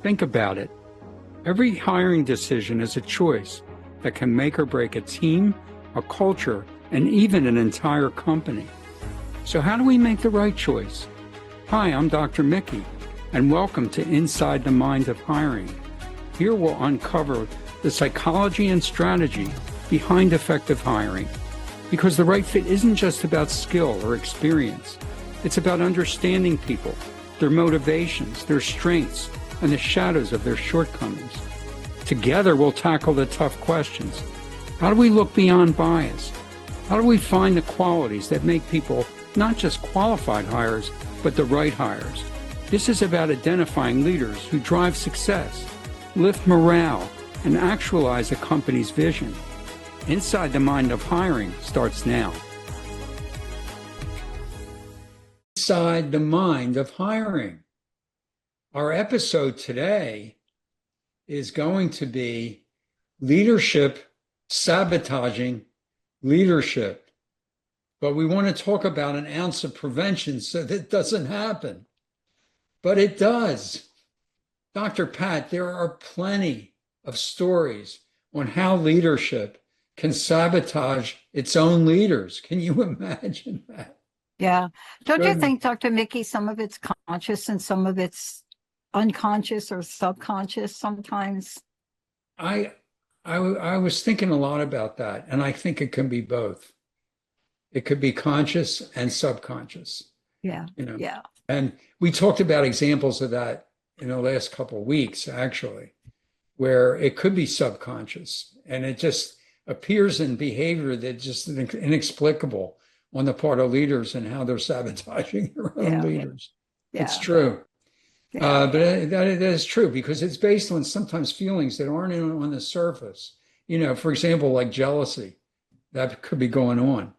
Think about it. Every hiring decision is a choice that can make or break a team, a culture, and even an entire company. So how do we make the right choice? Hi, I'm Dr. Mickey, and welcome to Inside the Mind of Hiring. Here we'll uncover the psychology and strategy behind effective hiring. Because the right fit isn't just about skill or experience. It's about understanding people, their motivations, their strengths, and the shadows of their shortcomings. Together, we'll tackle the tough questions. How do we look beyond bias? How do we find the qualities that make people not just qualified hires, but the right hires? This is about identifying leaders who drive success, lift morale, and actualize a company's vision. Inside the Mind of Hiring starts now. Inside the Mind of Hiring. Our episode today is going to be leadership, sabotaging leadership. But we want to talk about an ounce of prevention so that it doesn't happen. But it does. Dr. Pat, there are plenty of stories on how leadership can sabotage its own leaders. Can you imagine that? Yeah. Don't you think, Dr. Mickey, some of it's conscious and some of it's unconscious or subconscious sometimes? I was thinking a lot about that, and I think it can be both. It could be conscious and subconscious. Yeah. Yeah. And we talked about examples of that in the last couple of weeks, actually, where it could be subconscious, and it just appears in behavior that's just inexplicable on the part of leaders and how they're sabotaging their own leaders. Yeah. It's true. Yeah. But that is true because it's based on sometimes feelings that aren't on the surface. For example, like jealousy, that could be going on.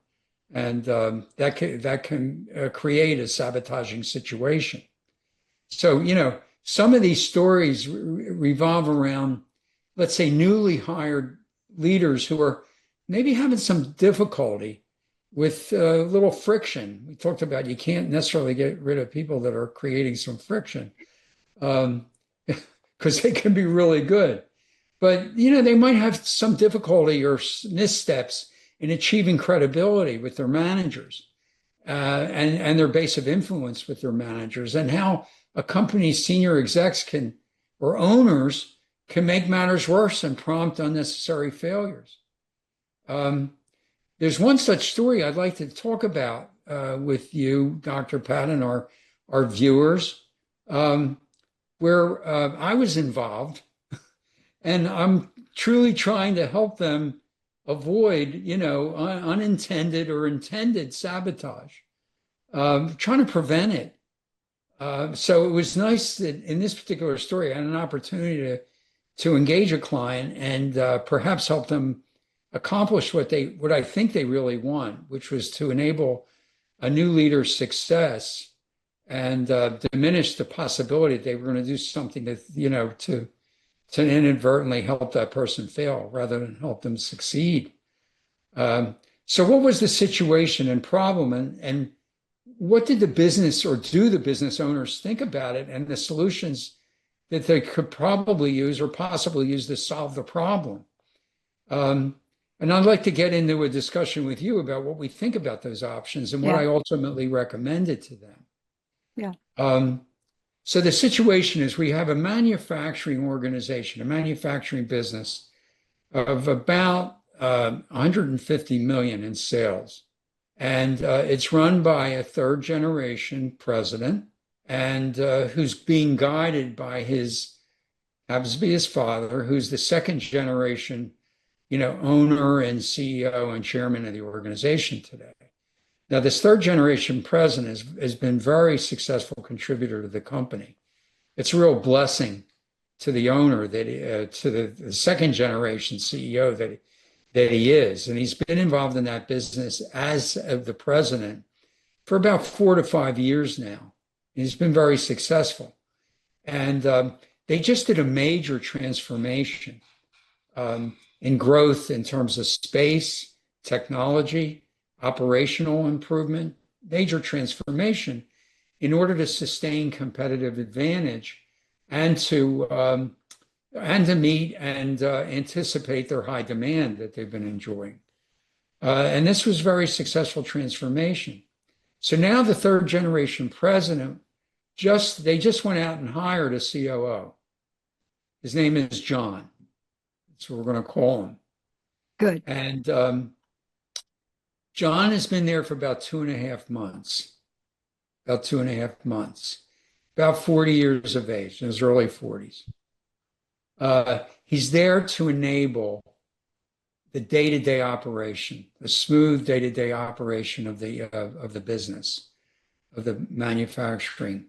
And that can create a sabotaging situation. So, some of these stories revolve around, let's say, newly hired leaders who are maybe having some difficulty with a little friction. We talked about you can't necessarily get rid of people that are creating some friction because they can be really good. But, they might have some difficulty or missteps in achieving credibility with their managers and their base of influence with their managers, and how a company's senior execs or owners can make matters worse and prompt unnecessary failures. There's one such story I'd like to talk about with you, Dr. Pat, and our viewers, where I was involved, and I'm truly trying to help them avoid, unintended or intended sabotage, trying to prevent it. So it was nice that in this particular story, I had an opportunity to engage a client and perhaps help them accomplish what I think they really want, which was to enable a new leader's success and diminish the possibility that they were going to do something that, to inadvertently help that person fail rather than help them succeed. So what was the situation and problem, and what did the business or do the business owners think about it and the solutions that they could probably use or possibly use to solve the problem? And I'd like to get into a discussion with you about what we think about those options and what I ultimately recommended to them. Yeah. So the situation is we have a manufacturing organization, a manufacturing business of about 150 million in sales. And it's run by a third generation president and who's being guided by happens to be his father, who's the second generation, owner and CEO and chairman of the organization today. Now, this third generation president has been a very successful contributor to the company. It's a real blessing to the owner to the second generation CEO that he is. And he's been involved in that business as of the president for about 4 to 5 years now. He's been very successful. And they just did a major transformation in growth in terms of space, technology, operational improvement, major transformation in order to sustain competitive advantage and to meet and anticipate their high demand that they've been enjoying. And this was very successful transformation. So now the third generation president they just went out and hired a COO. His name is John. That's what we're going to call him. Good. And John has been there for about 2.5 months. About 2.5 months. About 40 years of age, in his early 40s. He's there to enable the day-to-day operation, the smooth day-to-day operation of the business, of the manufacturing,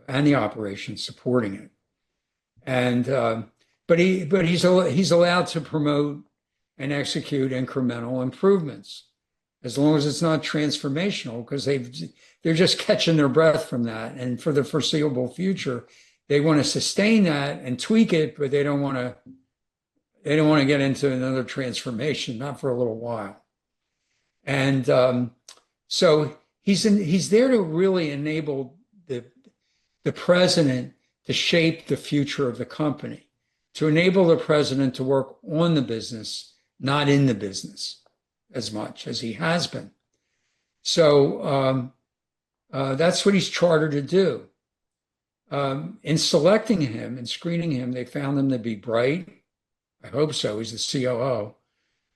and the operation supporting it. And but he's allowed to promote and execute incremental improvements, as long as it's not transformational, because they're just catching their breath from that. And for the foreseeable future, they want to sustain that and tweak it, but they don't want to get into another transformation, not for a little while. And so he's there to really enable the president to shape the future of the company, to enable the president to work on the business, not in the business as much as he has been. So that's what he's chartered to do. In selecting him and screening him, they found him to be bright. I hope so. He's the COO,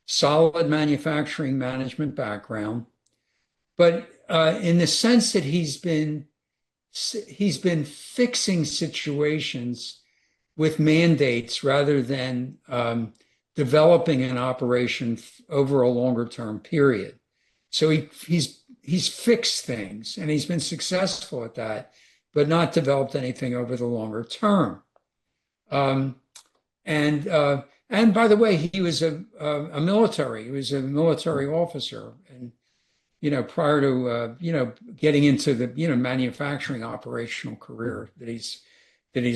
solid manufacturing management background, but in the sense that he's been fixing situations with mandates rather than developing an operation over a longer term period. So he's fixed things, and he's been successful at that, but not developed anything over the longer term. And by the way, he was a military officer, and prior to getting into the manufacturing operational career that he's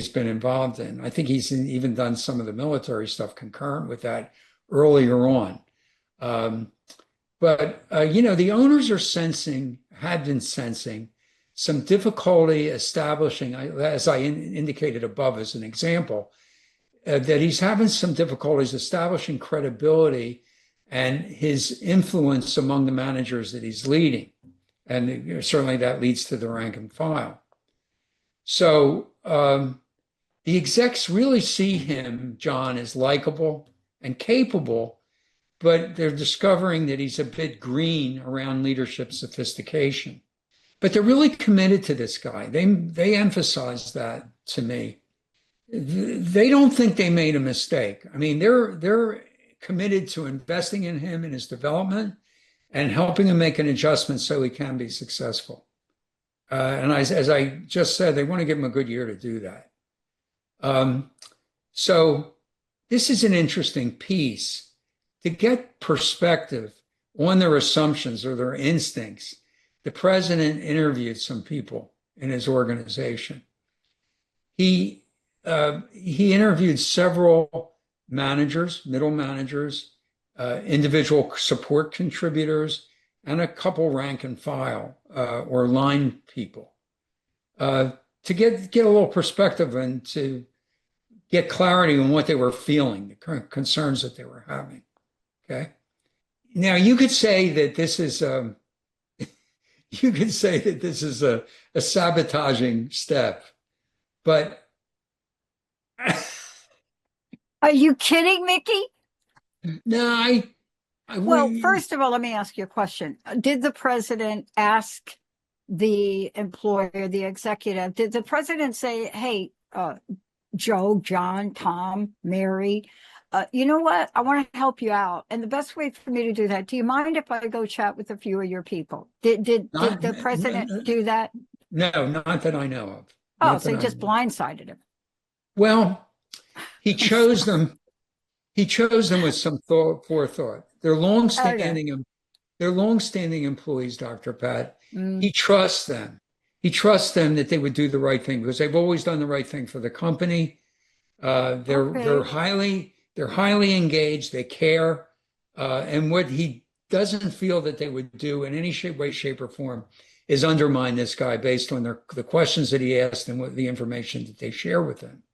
been involved in. I think he's even done some of the military stuff concurrent with that earlier on. But the owners had been sensing some difficulty establishing, as I indicated above as an example, that he's having some difficulties establishing credibility and his influence among the managers that he's leading. And certainly that leads to the rank and file. So the execs really see him, John, as likable and capable, but they're discovering that he's a bit green around leadership sophistication. But they're really committed to this guy. They emphasize that to me. They don't think they made a mistake. I mean, they're committed to investing in him and his development and helping him make an adjustment so he can be successful. And as I just said, they want to give him a good year to do that. So this is an interesting piece to get perspective on their assumptions or their instincts. The president interviewed some people in his organization. He interviewed several managers, middle managers, individual support contributors, and a couple rank and file or line people to get a little perspective and to get clarity on what they were feeling, the current concerns that they were having. Okay. Now you could say that this is a sabotaging step, but are you kidding, Mickey? No, well, first of all, let me ask you a question. Did the president ask the employer, the executive, did the president say, hey, Joe, John, Tom, Mary, you know what? I want to help you out. And the best way for me to do that, do you mind if I go chat with a few of your people? Did the president do that? No, not that I know of. Oh, so he just blindsided him. Well, he chose them. He chose them with some forethought. They're longstanding employees, Dr. Pat. He trusts them. He trusts them that they would do the right thing because they've always done the right thing for the company. They're highly engaged. They care, and what he doesn't feel that they would do in any way, shape, or form is undermine this guy based on the questions that he asked and what the information that they share with him.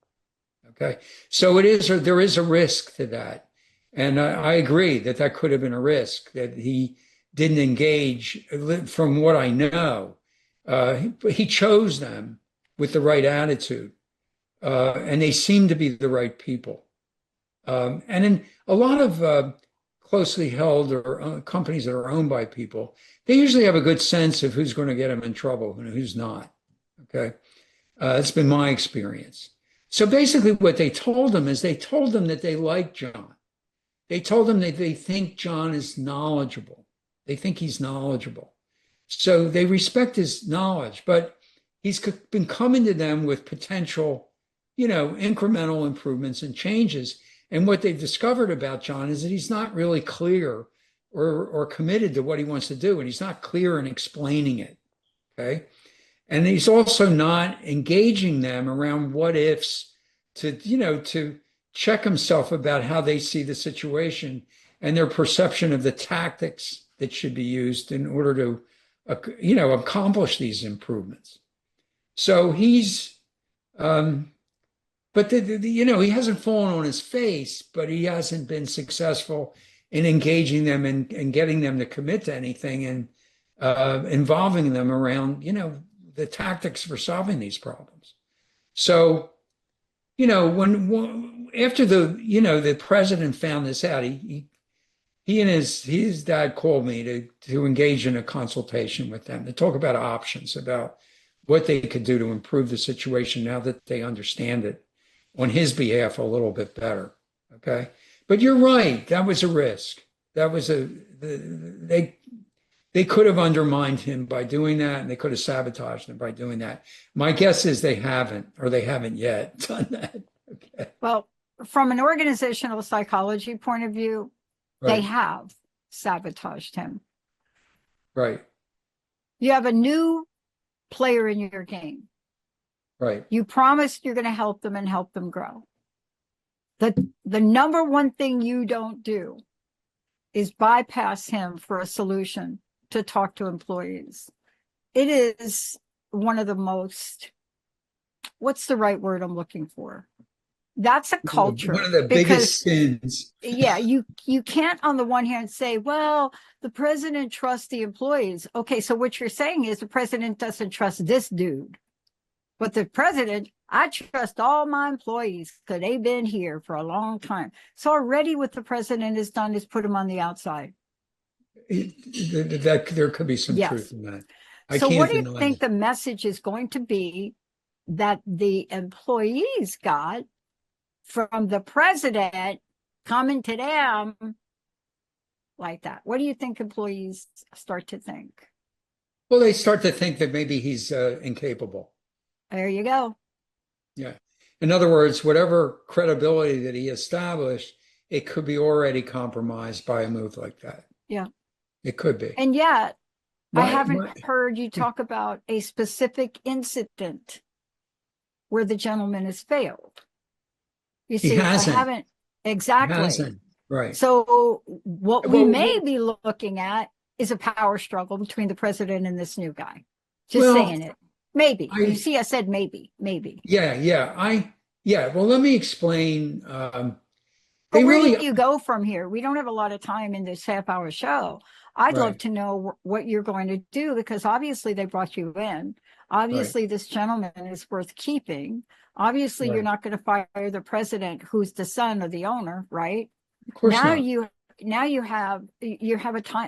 Okay, so there is a risk to that, and I agree that that could have been a risk that he didn't engage. From what I know, he chose them with the right attitude, and they seem to be the right people. And in a lot of closely held or companies that are owned by people, they usually have a good sense of who's going to get them in trouble and who's not. Okay, it's been my experience. So basically, what they told him is they told him that they like John. They told him that they think John is knowledgeable. They think he's knowledgeable. So they respect his knowledge, but he's been coming to them with potential, incremental improvements and changes. And what they've discovered about John is that he's not really clear or committed to what he wants to do, and he's not clear in explaining it. Okay. And he's also not engaging them around what ifs to check himself about how they see the situation and their perception of the tactics that should be used in order to, accomplish these improvements. So he's, but he hasn't fallen on his face, but he hasn't been successful in engaging them and getting them to commit to anything and involving them around, the tactics for solving these problems. So, when after the president found this out, he and his dad called me to engage in a consultation with them to talk about options, about what they could do to improve the situation now that they understand it on his behalf a little bit better. Okay. But you're right. That was a risk. That was they could have undermined him by doing that, and they could have sabotaged him by doing that. My guess is they haven't yet done that. Okay. Well, from an organizational psychology point of view, they have sabotaged him. Right. You have a new player in your game. Right. You promised you're going to help them and help them grow. The number one thing you don't do is bypass him for a solution to talk to employees. It is one of the most, what's the right word I'm looking for? That's a culture. One of the biggest sins. Yeah, you can't on the one hand say, well, the president trusts the employees. Okay, so what you're saying is the president doesn't trust this dude. But the president, I trust all my employees because they've been here for a long time. So already what the president has done is put them on the outside. That there could be some truth in that. So what do you think the message is going to be that the employees got from the president coming to them like that? What do you think employees start to think? Well, they start to think that maybe he's incapable. There you go. Yeah. In other words, whatever credibility that he established, it could be already compromised by a move like that. Yeah. It could be. And yet, I haven't heard you talk about a specific incident where the gentleman has failed. You see, I haven't. Exactly. He hasn't. Right. So what we may be looking at is a power struggle between the president and this new guy. Just saying it. Maybe. You see, I said maybe. Yeah. Well, let me explain. Where do you go from here? We don't have a lot of time in this half-hour show. I'd love to know what you're going to do, because obviously they brought you in. Obviously, this gentleman is worth keeping. Obviously, you're not going to fire the president, who's the son of the owner, right? Of course now not. you have a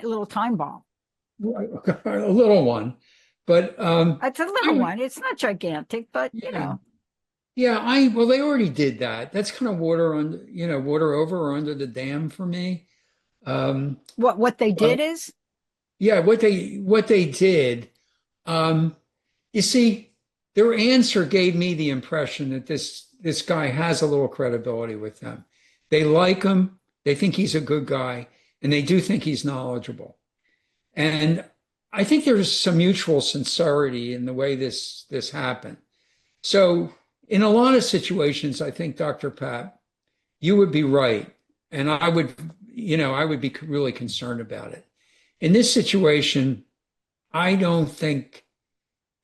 little time bomb. A little one, but it's a little one. It's not gigantic, but Yeah, well, they already did that. That's kind of water over or under the dam for me. What they did is? Yeah, what they did. You see, their answer gave me the impression that this guy has a little credibility with them. They like him. They think he's a good guy, and they do think he's knowledgeable. And I think there's some mutual sincerity in the way this happened. So in a lot of situations, I think, Dr. Pat, you would be right. And I would be really concerned about it. In this situation, I don't think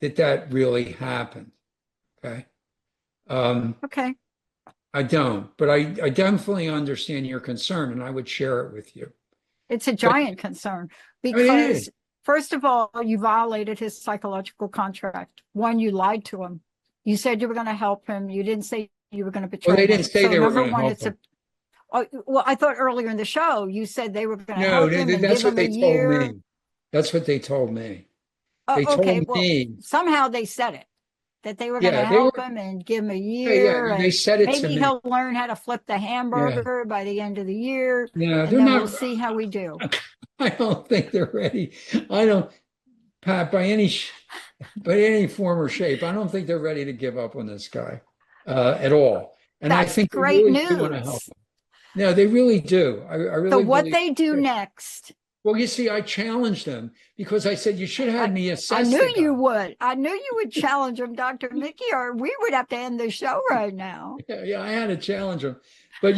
that that really happened. Okay. Um, Okay. I don't, but I definitely understand your concern and I would share it with you. It's a But giant concern I mean, it is. because, first of all, you violated his psychological contract. One, you lied to him. You said you were going to help him. You didn't say you were going to Well, betray they him. didn't say So, they were number going to one, help it's them. a, oh, well, I thought earlier in the show you said they were going to No, help him and that's give what him a they told year. me. That's what they told me. They Okay, told well, me, somehow they said it that they were going to yeah, they help were, him and give him a yeah, yeah, year, they and said it to maybe me. he'll learn how to flip the Yeah, hamburger by the end of the year, yeah, and they're then we'll not, see how we do. I don't think they're ready. I don't, Pat, by any form or shape, I don't think they're ready to give up on this guy at all. And I That's think they great really do want to help news. him. No, they really do. I So really what believe. they do next, Well, you see, I challenged them because I said you should have I, had me I assess knew the guy. you would. I knew you would challenge him, Dr. Mickey, or we would have to end the show right now. Yeah, yeah, I had to challenge him. But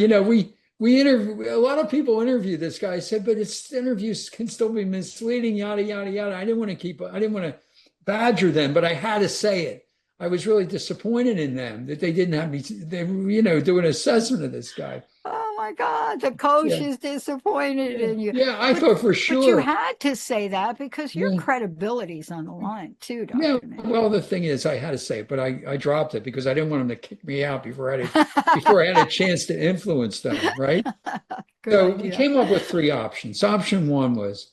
we interview a lot of people interview this guy. I said, but its interviews can still be misleading, yada yada yada. I didn't want to badger them, but I had to say it. I was really disappointed in them that they didn't have me. They do an assessment of this guy. Oh my God, the coach Yeah, is disappointed yeah, in you. yeah. I But thought for but you sure. had to say that because your Yeah, credibility's on the line too, yeah. Dr. Mickey. Well, the thing is, I had to say it, but I dropped it because I didn't want them to kick me out before I had a chance to influence them, right? Good So we idea. came up with three options. Option one was,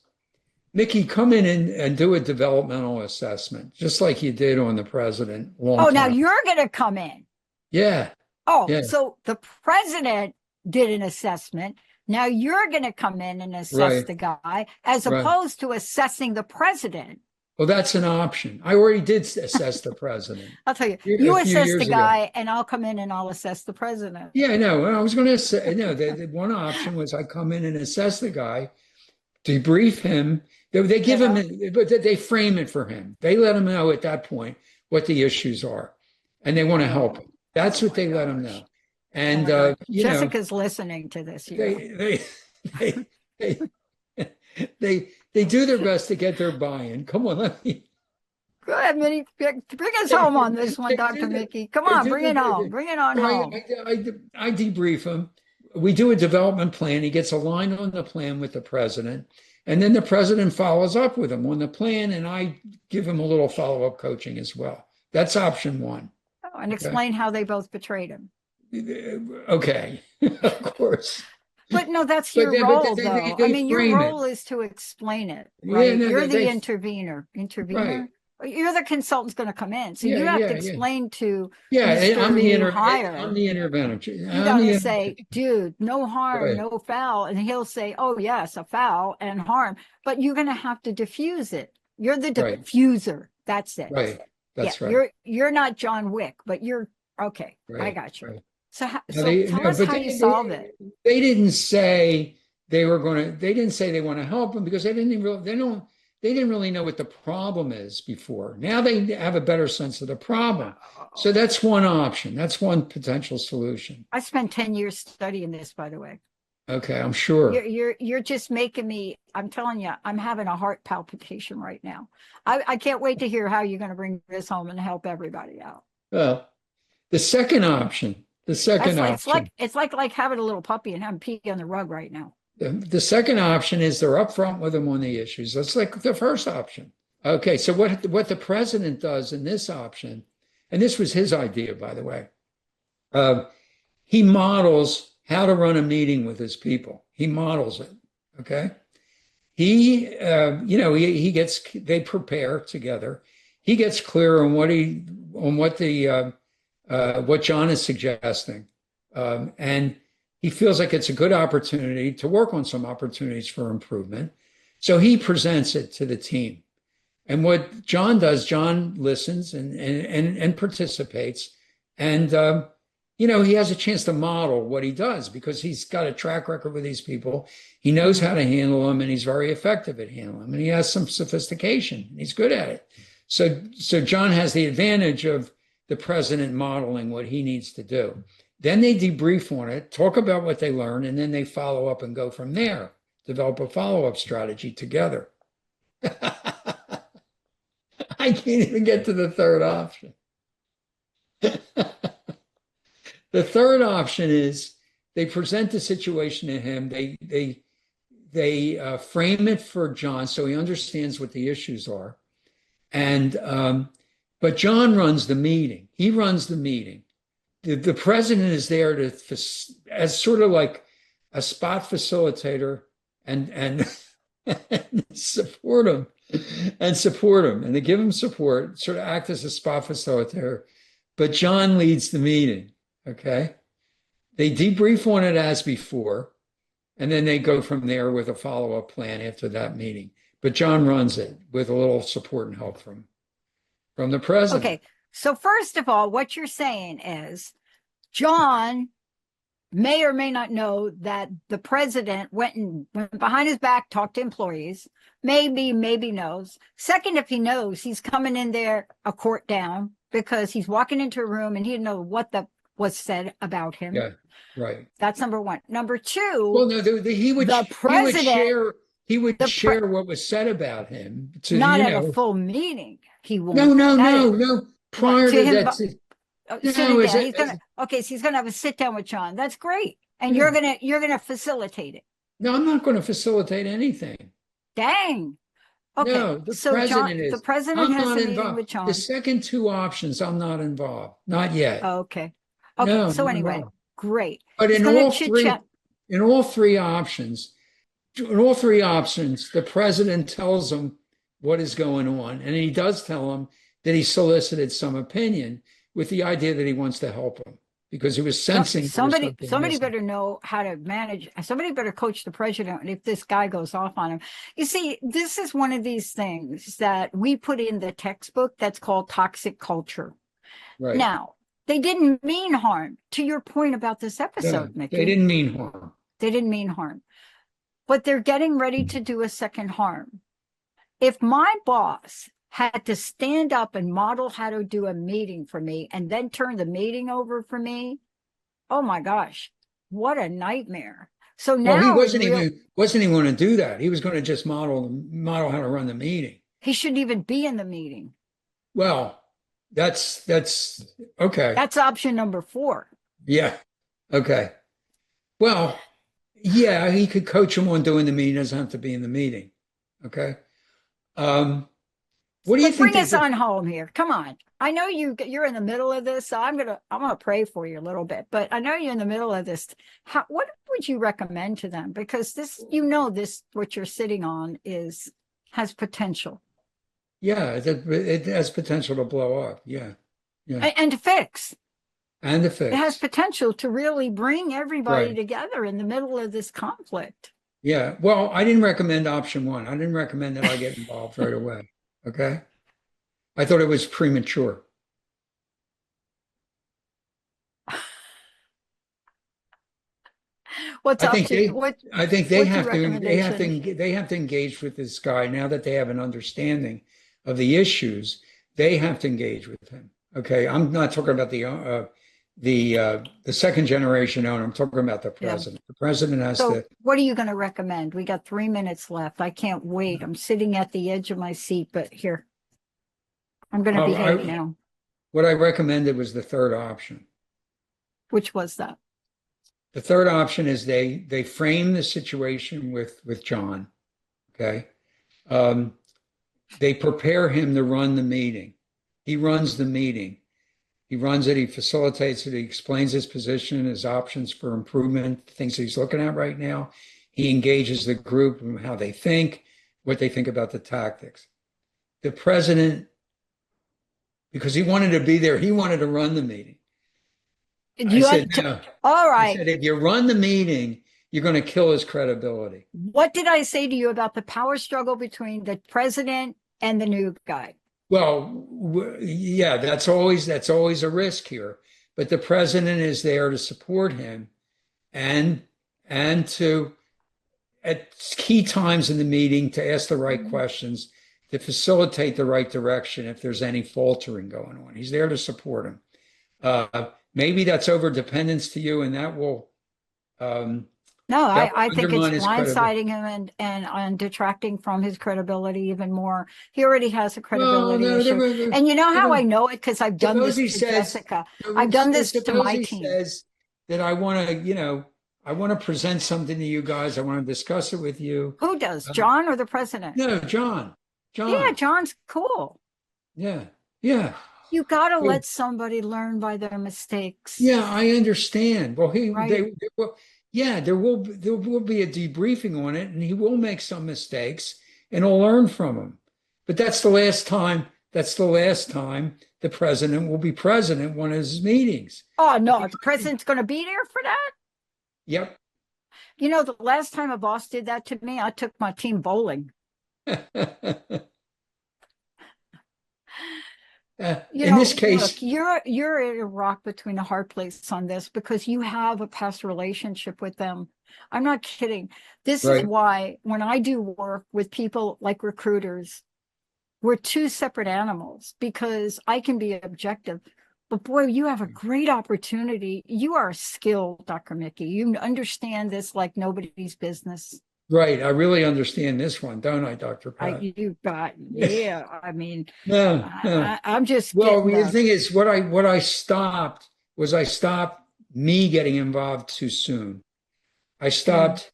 Mickey, come in and do a developmental assessment, just like you did on the president a long Oh, now time. you're going to come in. Yeah, Oh, yeah, so the president did an assessment. Now you're going to come in and assess right, the guy as right. opposed to assessing the president. Well, that's an option. I already did assess the president I'll tell you, a you few assess the years ago. guy and I'll come in and I'll assess the president. Yeah, no, I was going to say, no, the one option was I come in and assess the guy, debrief him. They give him, Yeah. but they frame it for him. They let him know at that point what the issues are, and they want to help Oh, him. That's oh what my they let him gosh. know. Oh And my God. Jessica's listening to this, you know. they they they they do their best to get their buy-in. Come on, let me. Go ahead, Minnie. Bring us They, home on this one, they do Dr. the, Mickey. Come they on, do bring it home. the, Bring it on so home. I debrief him. We do a development plan. He gets aligned on the plan with the president, and then the president follows up with him on the plan, and I give him a little follow-up coaching as well. That's option one. Oh, and Okay. explain how they both betrayed him. Okay, of course. But no, that's But your then, role, though. I they mean, your frame it. role is to explain it, Yeah, right? no, You're the they intervener. right. Intervener? You're the consultant's going to come in. So Yeah, you have to yeah, yeah. explain to Yeah, Mr. New I'm Hire. the interventor. You I'm got to the say, dude, no harm, right, no foul. And he'll say, oh, yes, a foul and harm. But you're going to have to diffuse it. You're the right, diffuser. That's it. right. Yeah, That's right, you're not John Wick, but you're okay. I right, got you. right. So Now so tell us but how you solve it. they didn't say they were going to. They didn't say they want to help them because they didn't really know what the problem is before. Now they have a better sense of the problem. So that's one option. That's one potential solution. I spent 10 years studying this, by the way. Okay, I'm sure. You're just making me, I'm telling you, I'm having a heart palpitation right now. I can't wait to hear how you're going to bring this home and help everybody out. Well, the That's second like option. it's like having a little puppy and having pee on the rug right now. The second option is they're upfront with them on the issues. That's like the first option. Okay, so what the president does in this option, and this was his idea, by the way, uh, he models how to run a meeting with his people. He models it. Okay, he gets they prepare together. He gets clear on what John is suggesting, and he feels like it's a good opportunity to work on some opportunities for improvement. So he presents it to the team. And what John does, John listens and participates. And, he has a chance to model what he does because he's got a track record with these people. He knows how to handle them and he's very effective at handling them. And he has some sophistication. And he's good at it. So John has the advantage of the president modeling what he needs to do. Then they debrief on it, talk about what they learned, and then they follow up and go from there, develop a follow-up strategy together. I can't even get to the third option. The third option is they present the situation to him. They frame it for John so he understands what the issues are. And but John runs the meeting. He runs the meeting. The president is there to as sort of like a spot facilitator and and support him and to give him support, sort of act as a spot facilitator. But John leads the meeting. Okay. They debrief on it as before, and then they go from there with a follow-up plan after that meeting. But John runs it with a little support and help from the president. Okay. So first of all, what you're saying is John may or may not know that the president went behind his back, talked to employees. Maybe knows. Second, if he knows, he's coming in there a court down because he's walking into a room and he didn't know what was said about him. Yeah, right. That's number one. Number two. Well, no, the president he would share what was said about him to not at a full meeting. He won't. No. Prior to him, that. So he's gonna have a sit down with John. That's great. And you're gonna facilitate it. No, I'm not going to facilitate anything. Dang. Okay. No, the president has a meeting with John. The second two options, I'm not involved. Not yet. Okay. No, so anyway, great. But in all three options, the president tells them what is going on. And he does tell them that he solicited some opinion with the idea that he wants to help them because he was sensing somebody better know how to manage. Somebody better coach the president if this guy goes off on him. You see, this is one of these things that we put in the textbook that's called toxic culture. Right. Now, they didn't mean harm. To your point about this episode, Mickey. They didn't mean harm. They didn't mean harm. But they're getting ready to do a second harm. If my boss had to stand up and model how to do a meeting for me and then turn the meeting over for me, oh my gosh, what a nightmare. So now he wasn't even going to do that. He was going to just model how to run the meeting. He shouldn't even be in the meeting. Well, that's okay. That's option number 4. Yeah. Okay. Well, yeah, he could coach him on doing the meeting. He doesn't have to be in the meeting. Okay. What do you think? Bring us on home here. Come on. I know you're in the middle of this, so I'm gonna pray for you a little bit. But I know you're in the middle of this. What would you recommend to them? Because this, what you're sitting on has potential. Yeah, it has potential to blow up. Yeah. And to fix. And to fix. It has potential to really bring everybody together in the middle of this conflict. Yeah. Well, I didn't recommend option 1. I didn't recommend that I get involved right away. Okay. I thought it was premature. What's I think they have to engage with this guy now that they have an understanding of the issues. They have to engage with him. Okay. I'm not talking about the second generation owner. I'm talking about the president. Yeah. The president has to. What are you going to recommend? We got 3 minutes left. I can't wait. I'm sitting at the edge of my seat, but here, I'm going to behave now. What I recommended was the third option. Which was that? The third option is they frame the situation with John. Okay. They prepare him to run the meeting. He runs the meeting. He runs it, he facilitates it, he explains his position, his options for improvement, things he's looking at right now. He engages the group and how they think, what they think about the tactics. The president, because he wanted to be there, he wanted to run the meeting. All right. I said, if you run the meeting, you're going to kill his credibility. What did I say to you about the power struggle between the president and the new guy? Well, yeah, that's always a risk here. But the president is there to support him and to, at key times in the meeting, to ask the right questions, to facilitate the right direction if there's any faltering going on. He's there to support him. Maybe that's over dependence to you, and that will. No, No, That I will think it's undermine his credibility. blindsiding him and detracting from his credibility even more. He already has a Well, credibility no, issue. And you know they're how I gonna, know it? Because I've done suppose this he to says, Jessica. I've done this to suppose my he team. says that I want to present something to you guys. I want to discuss it with you. Who does, John or the president? No, John, Yeah, John. John's cool. Yeah, yeah. You got to So, let somebody learn by their mistakes, yeah, I understand. Well, right? they will, yeah, there will be a debriefing on it, and he will make some mistakes, and he'll learn from them. But that's the last time. That's the last time the president will be present at one of his meetings. Oh, no, the president's going to be there for that? Yep. You know, the last time a boss did that to me, I took my team bowling. You In this know, look, case, you're at a rock between a hard place on this because you have a past relationship with them. I'm not kidding. This is right, why when I do work with people like recruiters, we're two separate animals because I can be objective. But boy, you have a great opportunity. You are skilled, Dr. Mickey. You understand this like nobody's business. right. I really understand this one, don't I, Dr. Pat? You got, yeah. I mean, No, no. I'm just Well, getting the the, thing is, what I stopped was I stopped me getting involved too soon. I mm. stopped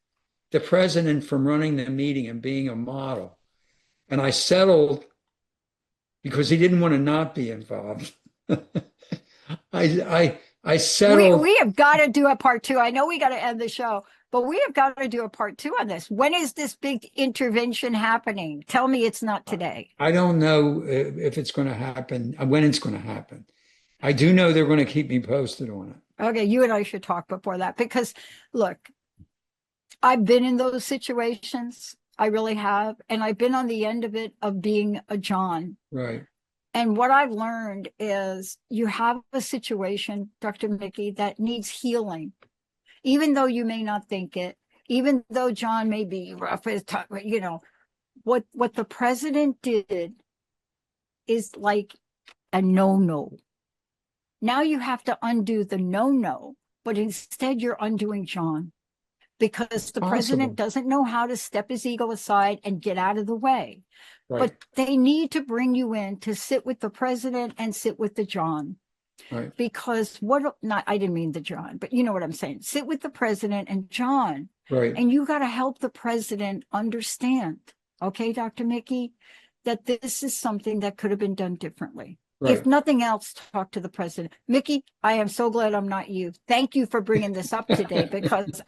the president from running the meeting and being a model, and I settled because he didn't want to not be involved. I settled. We have got to do a part two. I know we got to end the show, but we have got to do a part two on this. When is this big intervention happening? Tell me it's not today. I don't know if it's going to happen, when it's going to happen. I do know they're going to keep me posted on it. Okay, you and I should talk before that because look, I've been in those situations. I really have. And I've been on the end of it of being a John. Right. And what I've learned is you have a situation, Dr. Mickey, that needs healing, even though you may not think it, even though John may be rough as tough, you know, what the president did is like a no-no. Now you have to undo the no-no, but instead you're undoing John because the president doesn't know how to step his ego aside and get out of the way. Right. But they need to bring you in to sit with the president and sit with the John. Right. Because I didn't mean the John, but you know what I'm saying. Sit with the president and John. Right. And you got to help the president understand, okay, Dr. Mickey, that this is something that could have been done differently. Right. If nothing else, talk to the president. Mickey, I am so glad I'm not you. Thank you for bringing this up today because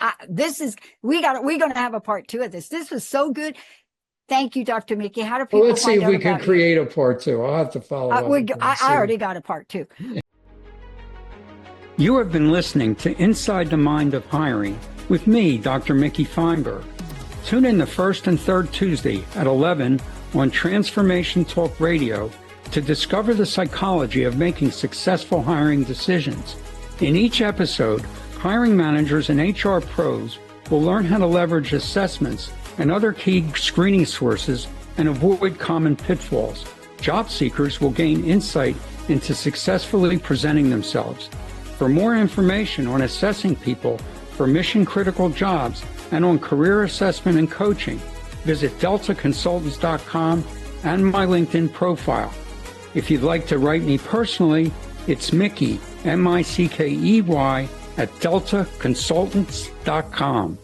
we're going to have a part two of this. This was so good. Thank you, Dr. Mickey. How do people Let's see find if out we can about create a part two. I'll have to follow up. I already got a part two. You have been listening to Inside the Mind of Hiring with me, Dr. Mickey Fineberg. Tune in the first and third Tuesday at 11 on Transformation Talk Radio to discover the psychology of making successful hiring decisions. In each episode, hiring managers and HR pros will learn how to leverage assessments and other key screening sources and avoid common pitfalls. Job seekers will gain insight into successfully presenting themselves. For more information on assessing people for mission-critical jobs and on career assessment and coaching, visit deltaconsultants.com and my LinkedIn profile. If you'd like to write me personally, it's Mickey, Mickey, @deltaconsultants.com.